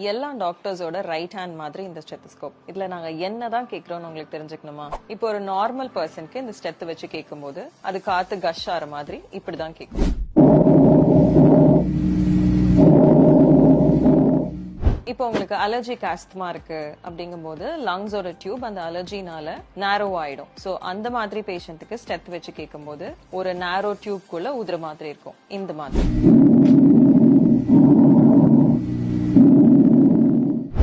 எல்லா டாக்டர்ஸோட right hand மாதிரி இந்த ஸ்டெத்தஸ்கோப். இதுல நாங்க என்னதான் கேக்குறோம்னு உங்களுக்கு தெரிஞ்சுக்கணுமா? இப்போ ஒரு நார்மல் பர்சனுக்கு இந்த ஸ்டெத் வச்சு கேட்கும் போது அது காத்து கஷ் ஆற மாதிரி இப்படிதான் கேட்கும். இப்போ உங்களுக்கு அலர்ஜிக் ஆஸ்துமா இருக்கு அப்படிங்கும் போது லங்ஸோட டியூப் அந்த அலர்ஜினால நேரோ ஆயிடும். சோ அந்த மாதிரி பேஷண்ட்டுக்கு ஸ்டெத் வச்சு கேட்கும் போது ஒரு நேரோ டியூப்குள்ள உதிர மாதிரி இருக்கும், இந்த மாதிரி.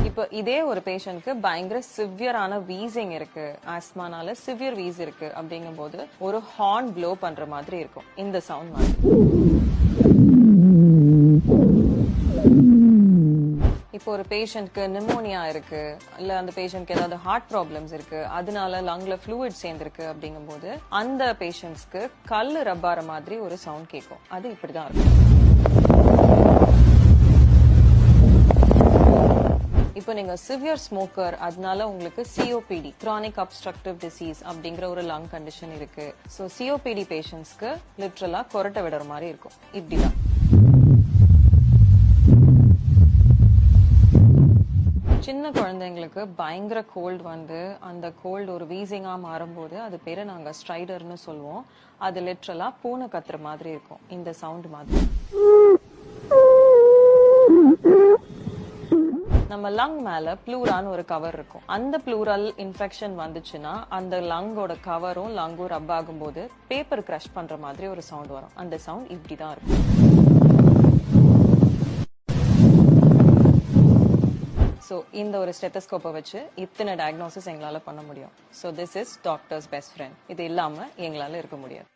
இப்போ இதே ஒரு பேஷண்ட்க்கு பயங்கர சிவியரான வீசிங் இருக்கு, ஆஸ்மானால சிவியர் வீஸ் இருக்கு அப்படிங்கும் போது ஒரு ஹார்ன் ப்ளோ பண்ற மாதிரி இருக்கும், இந்த சவுண்ட் மாதிரி. இப்போ ஒரு பேஷண்ட்க்கு நிமோனியா இருக்கு, இல்ல அந்த பேஷண்ட்க்கு ஏதாவது ஹார்ட் ப்ராப்ளம்ஸ் இருக்கு, அதனால லங்ல ஃப்ளூயிட் சேர்ந்திருக்கு அப்படிங்கும் போது அந்த பேஷண்ட்ஸ்க்கு கல்லு ரப்பார மாதிரி ஒரு சவுண்ட் கேட்கும். அது இப்படிதான் இருக்கும். இப்போ நீங்க சிவியர் ஸ்மோக்கர், அதனால உங்களுக்கு COPD, chronic obstructive disease அப்படிங்கிற ஒரு லங் கண்டிஷன் இருக்கு. சோ COPD பேஷண்ட்ஸ்க்கு லிட்டரலா கொரட்டை விடுற மாதிரி இருக்கும், இப்படிதான். சின்ன குழந்தைங்களுக்கு பயங்கர கோல்டு வந்து அந்த கோல்டு ஒரு வீசிங்கா மாறும்போது அது பேரை நாங்க ஸ்ட்ரைடர்னு சொல்லுவோம். அது லிட்டரலா பூனை கத்துற மாதிரி இருக்கும், இந்த சவுண்ட் மாதிரி. நம்ம லங் மேல ப்ளூரான்னு ஒரு கவர் இருக்கும். அந்த ப்ளூரல் இன்ஃபெக்ஷன் வந்துச்சுன்னா அந்த லங்கோட கவரும் லங்கும் ரப் ஆகும் போது பேப்பர் கிரஷ் பண்ற மாதிரி ஒரு சவுண்ட் வரும். அந்த சவுண்ட் இப்படிதான் இருக்கும். சோ இந்த ஒரு ஸ்டெத்தஸ்கோப்பை வச்சு இத்தனை டயக்னோசிஸ் எங்களால பண்ண முடியும். So this is doctors best friend. இது இல்லாம எங்களால இருக்க முடியாது.